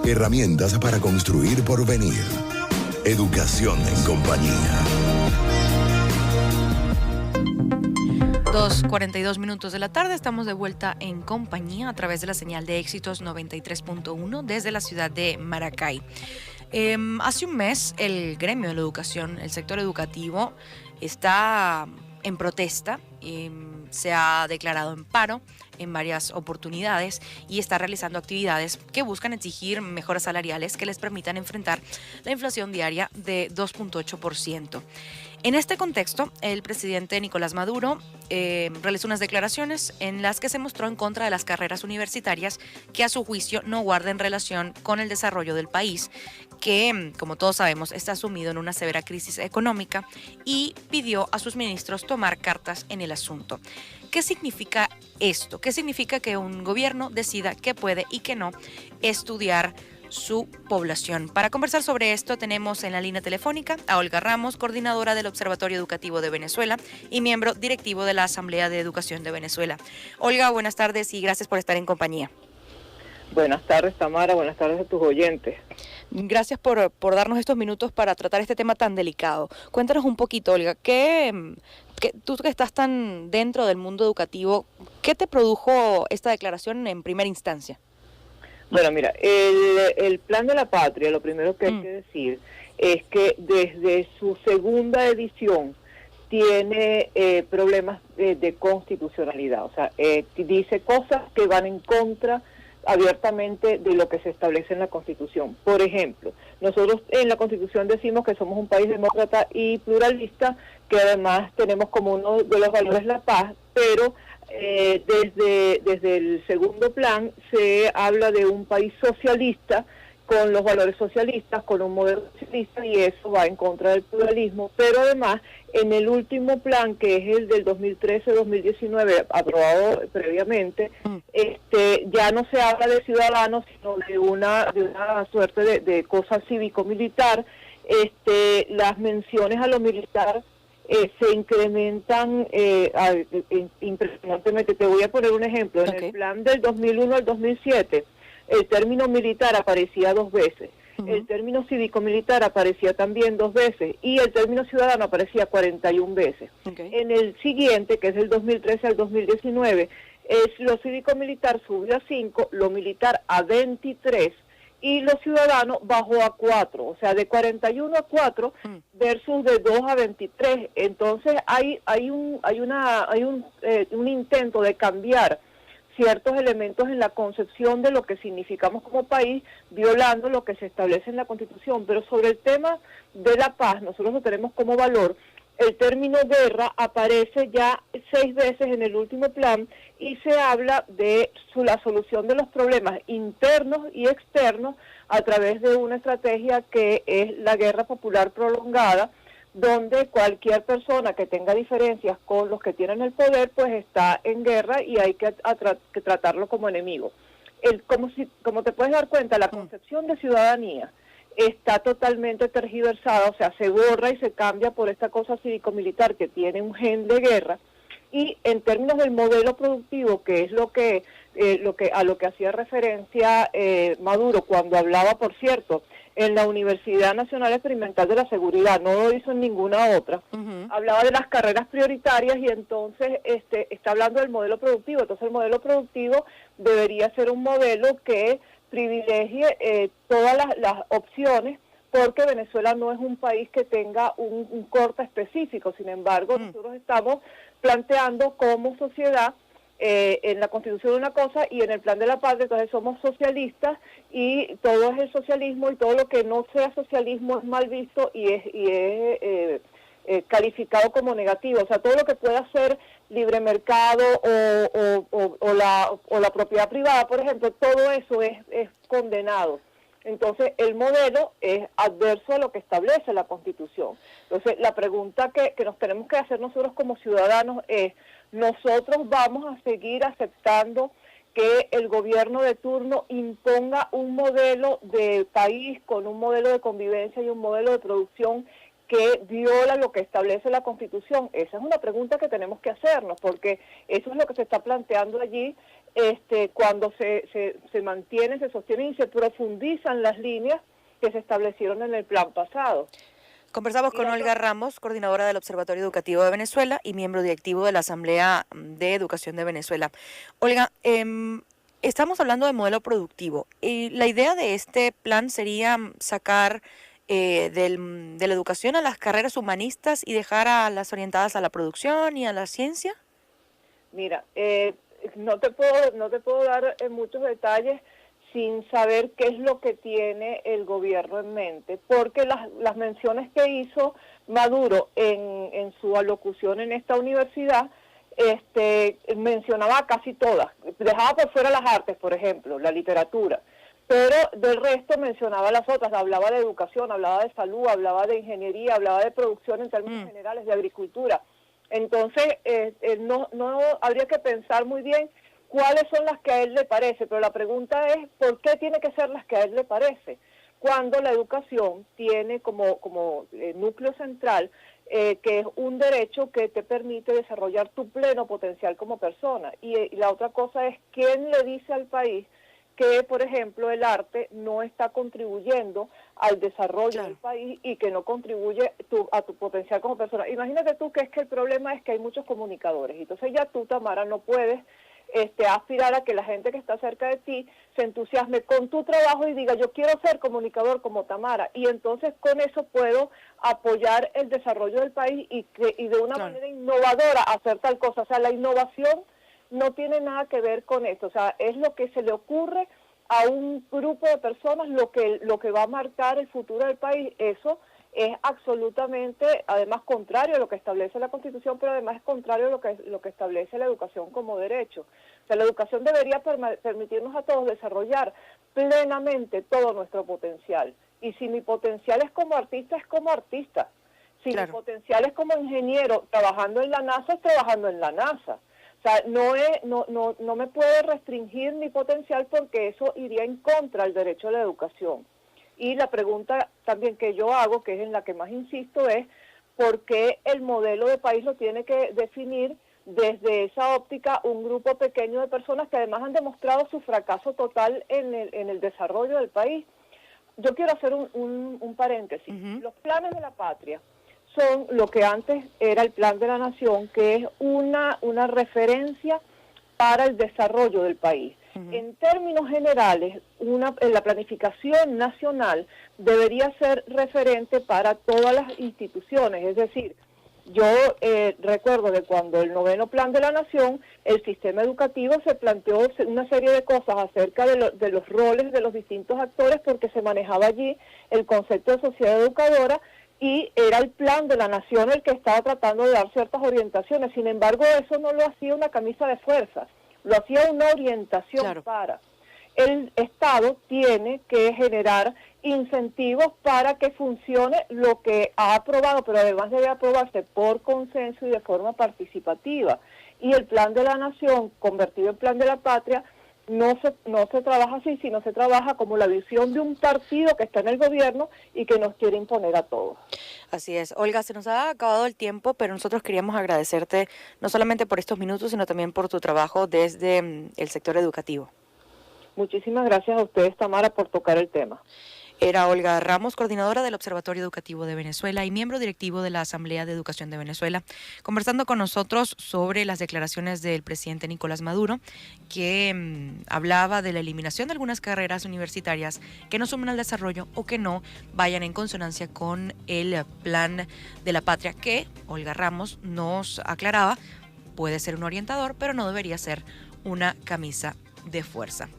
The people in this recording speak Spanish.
Herramientas para construir porvenir. Educación en compañía. 2:42 de la tarde, estamos de vuelta en compañía a través de la señal de Éxitos 93.1 desde la ciudad de Maracay. Hace un mes el gremio de la educación, el sector educativo, está en protesta, se ha declarado en paro en varias oportunidades y está realizando actividades que buscan exigir mejoras salariales que les permitan enfrentar la inflación diaria de 2.8%. En este contexto, el presidente Nicolás Maduro realizó unas declaraciones en las que se mostró en contra de las carreras universitarias que a su juicio no guardan relación con el desarrollo del país, que, como todos sabemos, está sumido en una severa crisis económica, y pidió a sus ministros tomar cartas en el asunto. ¿Qué significa esto? ¿Qué significa que un gobierno decida qué puede y qué no estudiar su población? Para conversar sobre esto tenemos en la línea telefónica a Olga Ramos, coordinadora del Observatorio Educativo de Venezuela y miembro directivo de la Asamblea de Educación de Venezuela. Olga, buenas tardes y gracias por estar en compañía. Buenas tardes, Tamara, buenas tardes a tus oyentes. Gracias por darnos estos minutos para tratar este tema tan delicado. Cuéntanos un poquito, Olga, tú que estás tan dentro del mundo educativo, ¿qué te produjo esta declaración en primera instancia? Bueno, mira, el Plan de la Patria, lo primero que hay que decir es que desde su segunda edición tiene problemas de constitucionalidad, o sea, dice cosas que van en contra abiertamente de lo que se establece en la Constitución. Por ejemplo, nosotros en la Constitución decimos que somos un país demócrata y pluralista, que además tenemos como uno de los valores la paz, pero desde el segundo plan se habla de un país socialista, con los valores socialistas, con un modelo socialista, y eso va en contra del pluralismo. Pero además, en el último plan, que es el del 2013-2019, aprobado previamente, ya no se habla de ciudadanos, sino de una suerte de cosa cívico-militar. Las menciones a lo militar se incrementan impresionantemente. Te voy a poner un ejemplo. En el plan del 2001 al 2007, el término militar aparecía 2 veces, el término cívico-militar aparecía también 2 veces, y el término ciudadano aparecía 41 veces. En el siguiente, que es del 2013 al 2019, lo cívico-militar subió a 5, lo militar a 23, y lo ciudadano bajó a 4, o sea, de 41 a 4 versus de 2 a 23. Entonces hay un intento de cambiar ciertos elementos en la concepción de lo que significamos como país, violando lo que se establece en la Constitución. Pero sobre el tema de la paz, nosotros lo tenemos como valor. El término guerra aparece ya 6 veces en el último plan, y se habla de la solución de los problemas internos y externos a través de una estrategia que es la guerra popular prolongada, donde cualquier persona que tenga diferencias con los que tienen el poder, pues está en guerra y hay que tratarlo como enemigo. Como te puedes dar cuenta, la concepción de ciudadanía está totalmente tergiversada, o sea, se borra y se cambia por esta cosa cívico-militar que tiene un gen de guerra. Y en términos del modelo productivo, que es a lo que hacía referencia Maduro cuando hablaba, por cierto, en la Universidad Nacional Experimental de la Seguridad, no lo hizo en ninguna otra, hablaba de las carreras prioritarias, y entonces está hablando del modelo productivo. Entonces el modelo productivo debería ser un modelo que privilegie todas las opciones, porque Venezuela no es un país que tenga un corte específico. Sin embargo, nosotros estamos planteando como sociedad en la Constitución una cosa, y en el Plan de la Patria entonces somos socialistas, y todo es el socialismo, y todo lo que no sea socialismo es mal visto y es calificado como negativo. O sea, todo lo que pueda ser libre mercado o la propiedad privada, por ejemplo, todo eso es condenado. Entonces, el modelo es adverso a lo que establece la Constitución. Entonces, la pregunta que nos tenemos que hacer nosotros como ciudadanos es: ¿nosotros vamos a seguir aceptando que el gobierno de turno imponga un modelo de país con un modelo de convivencia y un modelo de producción que viola lo que establece la Constitución? Esa es una pregunta que tenemos que hacernos, porque eso es lo que se está planteando allí cuando se mantienen, se sostienen y se profundizan las líneas que se establecieron en el plan pasado. Conversamos con Olga Ramos, coordinadora del Observatorio Educativo de Venezuela y miembro directivo de la Asamblea de Educación de Venezuela. Olga, estamos hablando de modelo productivo y la idea de este plan sería sacar de la educación a las carreras humanistas y dejar a las orientadas a la producción y a la ciencia. Mira, no te puedo dar muchos detalles sin saber qué es lo que tiene el gobierno en mente, porque las menciones que hizo Maduro en su alocución en esta universidad, mencionaba casi todas, dejaba por fuera las artes, por ejemplo, la literatura, pero del resto mencionaba las otras, hablaba de educación, hablaba de salud, hablaba de ingeniería, hablaba de producción en términos generales, de agricultura. Entonces, no habría que pensar muy bien cuáles son las que a él le parece, pero la pregunta es, ¿por qué tiene que ser las que a él le parece? Cuando la educación tiene como núcleo central, que es un derecho que te permite desarrollar tu pleno potencial como persona. Y la otra cosa es, ¿quién le dice al país que, por ejemplo, el arte no está contribuyendo al desarrollo del país y que no contribuye a tu potencial como persona? Imagínate tú que es que el problema es que hay muchos comunicadores, entonces ya tú, Tamara, no puedes aspirar a que la gente que está cerca de ti se entusiasme con tu trabajo y diga, yo quiero ser comunicador como Tamara, y entonces con eso puedo apoyar el desarrollo del país y de una manera innovadora hacer tal cosa. O sea, la innovación no tiene nada que ver con esto, o sea, es lo que se le ocurre a un grupo de personas lo que va a marcar el futuro del país. Eso es absolutamente, además, contrario a lo que establece la Constitución, pero además es contrario a lo que establece la educación como derecho. O sea, la educación debería permitirnos a todos desarrollar plenamente todo nuestro potencial. Y si mi potencial es como artista, es como artista. Si mi potencial es como ingeniero trabajando en la NASA, es trabajando en la NASA. O sea, no me puede restringir mi potencial porque eso iría en contra del derecho a la educación. Y la pregunta también que yo hago, que es en la que más insisto, es ¿por qué el modelo de país lo tiene que definir desde esa óptica un grupo pequeño de personas que además han demostrado su fracaso total en el desarrollo del país? Yo quiero hacer un paréntesis. Los planes de la patria son lo que antes era el Plan de la Nación, que es una referencia para el desarrollo del país. En términos generales, la planificación nacional debería ser referente para todas las instituciones. Es decir, yo recuerdo que cuando el 9º Plan de la Nación, el sistema educativo se planteó una serie de cosas acerca de los roles de los distintos actores, porque se manejaba allí el concepto de sociedad educadora y era el Plan de la Nación el que estaba tratando de dar ciertas orientaciones. Sin embargo, eso no lo hacía una camisa de fuerzas. Lo hacía una orientación para. El Estado tiene que generar incentivos para que funcione lo que ha aprobado, pero además debe aprobarse por consenso y de forma participativa. Y el Plan de la Nación, convertido en Plan de la Patria, no se trabaja así, sino se trabaja como la visión de un partido que está en el gobierno y que nos quiere imponer a todos. Así es. Olga, se nos ha acabado el tiempo, pero nosotros queríamos agradecerte no solamente por estos minutos, sino también por tu trabajo desde el sector educativo. Muchísimas gracias a ustedes, Tamara, por tocar el tema. Era Olga Ramos, coordinadora del Observatorio Educativo de Venezuela y miembro directivo de la Asamblea de Educación de Venezuela, conversando con nosotros sobre las declaraciones del presidente Nicolás Maduro, que hablaba de la eliminación de algunas carreras universitarias que no sumen al desarrollo o que no vayan en consonancia con el plan de la patria, que Olga Ramos nos aclaraba puede ser un orientador, pero no debería ser una camisa de fuerza.